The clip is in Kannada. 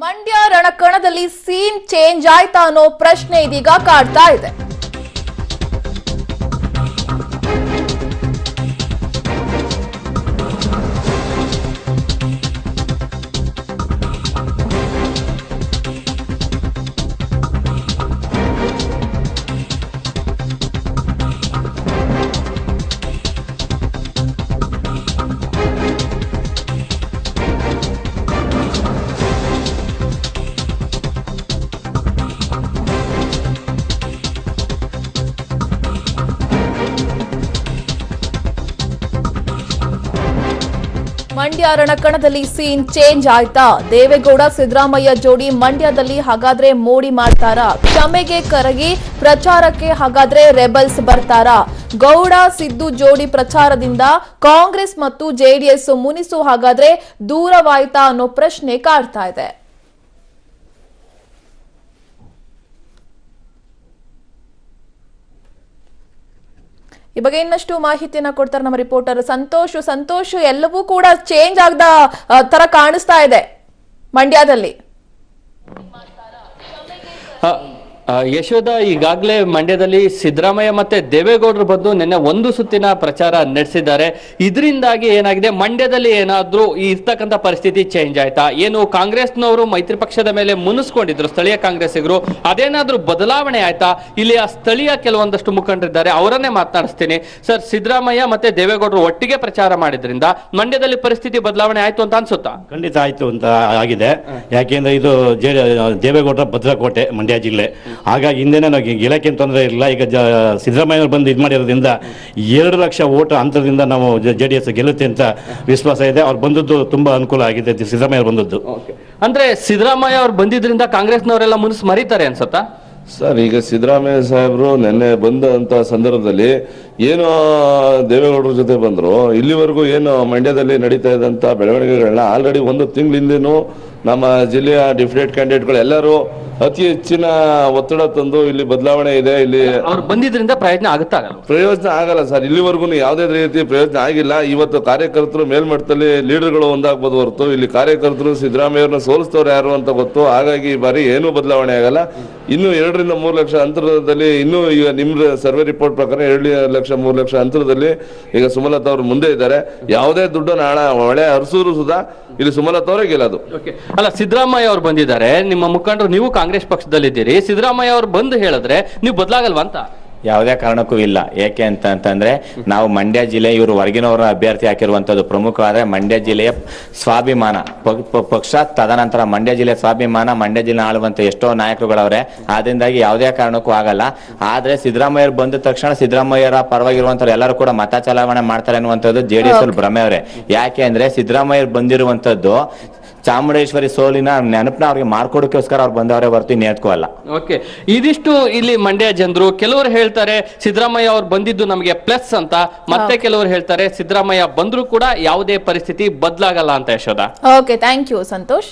ಮಂಡ್ಯ ರಣಕಣದಲ್ಲಿ ಸೀನ್ ಚೇಂಜ್ ಆಯ್ತಾ ಅನ್ನೋ ಪ್ರಶ್ನೆ ಇದೀಗ ಕಾಡ್ತಾ ಇದೆ. ಮಂಡ್ಯ ರಣಕಣದಲ್ಲಿ ಸೀನ್ ಚೇಂಜ್ ಆಯ್ತಾ? ದೇವೇಗೌಡ ಸಿದ್ದರಾಮಯ್ಯ ಜೋಡಿ ಮಂಡ್ಯದಲ್ಲಿ ಹಾಗಾದ್ರೆ ಮೋಡಿ ಮಾಡ್ತಾರಾ? ಕ್ಷಮೆಗೆ ಕರಗಿ ಪ್ರಚಾರಕ್ಕೆ ಹಾಗಾದ್ರೆ ರೆಬಲ್ಸ್ ಬರ್ತಾರಾ? ಗೌಡ ಸಿದ್ದು ಜೋಡಿ ಪ್ರಚಾರದಿಂದ ಕಾಂಗ್ರೆಸ್ ಮತ್ತು ಜೆಡಿಎಸ್ ಮುನಿಸು ಹಾಗಾದ್ರೆ ದೂರವಾಯ್ತಾ ಅನ್ನೋ ಪ್ರಶ್ನೆ ಕಾಡ್ತಾ ಇದೆ. ಈ ಬಗ್ಗೆ ಇನ್ನಷ್ಟು ಮಾಹಿತಿಯನ್ನ ಕೊಡ್ತಾರೆ ನಮ್ಮ ರಿಪೋರ್ಟರ್ ಸಂತೋಷ್. ಎಲ್ಲವೂ ಕೂಡ ಚೇಂಜ್ ಆಗದ ತರ ಕಾಣಿಸ್ತಾ ಇದೆ ಮಂಡ್ಯದಲ್ಲಿ. ಯಶೋಧ, ಈಗಾಗಲೇ ಮಂಡ್ಯದಲ್ಲಿ ಸಿದ್ದರಾಮಯ್ಯ ಮತ್ತೆ ದೇವೇಗೌಡರು ಬಂದು ನಿನ್ನೆ ಒಂದು ಸುತ್ತಿನ ಪ್ರಚಾರ ನಡೆಸಿದ್ದಾರೆ. ಇದರಿಂದಾಗಿ ಏನಾಗಿದೆ, ಮಂಡ್ಯದಲ್ಲಿ ಏನಾದ್ರೂ ಇರ್ತಕ್ಕಂಥ ಪರಿಸ್ಥಿತಿ ಚೇಂಜ್ ಆಯ್ತಾ? ಏನು ಕಾಂಗ್ರೆಸ್ನವರು ಮೈತ್ರಿ ಪಕ್ಷದ ಮೇಲೆ ಮುನಿಸ್ಕೊಂಡಿದ್ರು ಸ್ಥಳೀಯ ಕಾಂಗ್ರೆಸ್ಸಿಗರು, ಅದೇನಾದ್ರೂ ಬದಲಾವಣೆ ಆಯ್ತಾ? ಇಲ್ಲಿ ಆ ಸ್ಥಳೀಯ ಕೆಲವೊಂದಷ್ಟು ಮುಖಂಡರಿದ್ದಾರೆ, ಅವರನ್ನೇ ಮಾತನಾಡಿಸ್ತೀನಿ. ಸರ್, ಸಿದ್ದರಾಮಯ್ಯ ಮತ್ತೆ ದೇವೇಗೌಡರು ಒಟ್ಟಿಗೆ ಪ್ರಚಾರ ಮಾಡಿದ್ರಿಂದ ಮಂಡ್ಯದಲ್ಲಿ ಪರಿಸ್ಥಿತಿ ಬದಲಾವಣೆ ಆಯ್ತು ಅಂತ ಅನ್ಸುತ್ತಾ? ಖಂಡಿತ ಆಯ್ತು ಅಂತ ಆಗಿದೆ. ಯಾಕೆಂದ್ರೆ ಇದು ದೇವೇಗೌಡರ ಭದ್ರಕೋಟೆ ಮಂಡ್ಯ ಜಿಲ್ಲೆ. ಹಾಗಾಗಿ ಹಿಂದೆನೇ ನಾವು ಗೆಲ್ಲಕ್ಕೆ ತೊಂದರೆ ಇರಲಿಲ್ಲ. ಈಗ ಸಿದ್ದರಾಮಯ್ಯ ಬಂದು ಇದು ಮಾಡಿರೋದ್ರಿಂದ 2 ಲಕ್ಷ ಓಟ್ ಅಂತರದಿಂದ ನಾವು JDS ಗೆಲ್ಲುತ್ತೆ ಅಂತ ವಿಶ್ವಾಸ ಇದೆ. ಅವ್ರು ಬಂದದ್ದು ತುಂಬಾ ಅನುಕೂಲ ಆಗಿದೆ. ಸಿದ್ದರಾಮಯ್ಯ ಬಂದದ್ದು ಅಂದ್ರೆ ಸಿದ್ದರಾಮಯ್ಯ ಅವ್ರು ಬಂದಿದ್ರಿಂದ ಕಾಂಗ್ರೆಸ್ನವರೆಲ್ಲ ಮುನಿಸ್ ಮರೀತಾರೆ ಅನ್ಸುತ್ತಾ? ಸರ್, ಈಗ ಸಿದ್ದರಾಮಯ್ಯ ಸಾಹೇಬರು ನಿನ್ನೆ ಬಂದಂತ ಸಂದರ್ಭದಲ್ಲಿ ಏನು ದೇವೇಗೌಡರ ಜೊತೆ ಬಂದ್ರು, ಇಲ್ಲಿವರೆಗೂ ಏನು ಮಂಡ್ಯದಲ್ಲಿ ನಡೀತಾ ಇದ್ದಂತ ಬೆಳವಣಿಗೆಗಳನ್ನ ಆಲ್ರೆಡಿ 1 ತಿಂಗಳಿಂದನೂ ನಮ್ಮ ಜಿಲ್ಲೆಯ ಡಿಫ್ರೆಂಟ್ ಕ್ಯಾಂಡಿಡೇಟ್ಗಳು ಎಲ್ಲರೂ ಅತಿ ಹೆಚ್ಚಿನ ಒತ್ತಡ ತಂದು ಇಲ್ಲಿ ಬದಲಾವಣೆ ಇದೆ, ಇಲ್ಲಿ ಅವ್ರು ಬಂದಿದ್ರಿಂದ ಪ್ರಯೋಜನ ಆಗಲ್ಲ ಸರ್. ಇಲ್ಲಿವರೆಗೂ ಯಾವುದೇ ರೀತಿ ಪ್ರಯೋಜನ ಆಗಿಲ್ಲ. ಇವತ್ತು ಕಾರ್ಯಕರ್ತರು ಮೇಲ್ಮಟ್ಟದಲ್ಲಿ ಲೀಡರ್ಗಳು ಒಂದಾಗಬಹುದು ಹೊರತು ಇಲ್ಲಿ ಕಾರ್ಯಕರ್ತರು ಸಿದ್ದರಾಮಯ್ಯವ್ರನ್ನ ಸೋಲಿಸ್ತವ್ರು ಯಾರು ಅಂತ ಗೊತ್ತು. ಹಾಗಾಗಿ ಈ ಬಾರಿ ಏನೂ ಬದಲಾವಣೆ ಆಗಲ್ಲ. ಇನ್ನು 2 ರಿಂದ 3 ಲಕ್ಷ ಅಂತರದಲ್ಲಿ, ಇನ್ನೂ ಈಗ ನಿಮ್ಮ ಸರ್ವೆ ರಿಪೋರ್ಟ್ ಪ್ರಕಾರ 2 ಲಕ್ಷ 3 ಲಕ್ಷ ಅಂತರದಲ್ಲಿ ಈಗ ಸುಮಲತಾ ಅವರು ಮುಂದೆ ಇದ್ದಾರೆ. ಯಾವುದೇ ದುಡ್ಡನ್ನು ಹಣ ಒಳ್ಳೆ ಹರಿಸೂರು ಸುಧಾ ಇಲ್ಲಿ ಸುಮಲತಾ ಅವರೇ ಗೆಲ್ಲೋದು. ಅಲ್ಲ, ಸಿದ್ದರಾಮಯ್ಯ ಅವ್ರು ಬಂದಿದ್ದಾರೆ, ನಿಮ್ಮ ಮುಖಂಡರು, ನೀವು ಕಾಂಗ್ರೆಸ್ ಪಕ್ಷದಲ್ಲಿದ್ದೀರಿ. ಸಿದ್ದರಾಮಯ್ಯ ಅವ್ರು ಬಂದು ಹೇಳಿದ್ರೆ ನೀವು ಬದಲಾಗಲ್ವಾ ಅಂತ? ಯಾವುದೇ ಕಾರಣಕ್ಕೂ ಇಲ್ಲ. ಏಕೆ ಅಂತಂದ್ರೆ ನಾವು ಮಂಡ್ಯ ಜಿಲ್ಲೆ, ಇವರು ಹೊರಗಿನವರ ಅಭ್ಯರ್ಥಿ ಹಾಕಿರುವಂತದ್ದು ಪ್ರಮುಖವಾದ ಮಂಡ್ಯ ಜಿಲ್ಲೆಯ ಸ್ವಾಭಿಮಾನ ಪಕ್ಷ, ತದನಂತರ ಮಂಡ್ಯ ಜಿಲ್ಲೆಯ ಸ್ವಾಭಿಮಾನ, ಮಂಡ್ಯ ಜಿಲ್ಲೆ ಆಳುವಂತ ಎಷ್ಟೋ ನಾಯಕರುಗಳವ್ರೆ. ಆದ್ರಿಂದಾಗಿ ಯಾವುದೇ ಕಾರಣಕ್ಕೂ ಆಗಲ್ಲ. ಆದ್ರೆ ಸಿದ್ದರಾಮಯ್ಯರು ಬಂದ ತಕ್ಷಣ ಸಿದ್ದರಾಮಯ್ಯರ ಪರವಾಗಿರುವಂತವ್ರು ಎಲ್ಲರೂ ಕೂಡ ಮತ ಚಲಾವಣೆ ಮಾಡ್ತಾರೆ ಅನ್ನುವಂಥದ್ದು JDS ಅಲ್ಲಿ ಭ್ರಮೆ ಅವರೇ. ಯಾಕೆ ಅಂದ್ರೆ ಸಿದ್ದರಾಮಯ್ಯರು ಬಂದಿರುವಂತದ್ದು ಚಾಮುಂಡೇಶ್ವರಿ ಸೋಲಿನ ನೆನಪನ ಅವ್ರಿಗೆ ಮಾಡ್ಕೊಡೋಕ್ಕೋಸ್ಕರ ಅವ್ರು ಬಂದವರೇ ಹೊರತು ಇನ್ನೇತ್ಕೋಲ್ಲ. ಓಕೆ, ಇದಿಷ್ಟು ಇಲ್ಲಿ ಮಂಡ್ಯ ಜನರು. ಕೆಲವರು ಹೇಳ್ತಾರೆ ಸಿದ್ದರಾಮಯ್ಯ ಅವ್ರು ಬಂದಿದ್ದು ನಮಗೆ ಪ್ಲಸ್ ಅಂತ, ಮತ್ತೆ ಕೆಲವರು ಹೇಳ್ತಾರೆ ಸಿದ್ದರಾಮಯ್ಯ ಬಂದ್ರು ಕೂಡ ಯಾವುದೇ ಪರಿಸ್ಥಿತಿ ಬದಲಾಗಲ್ಲ ಅಂತ. Yashoda, okay, thank you Santosh.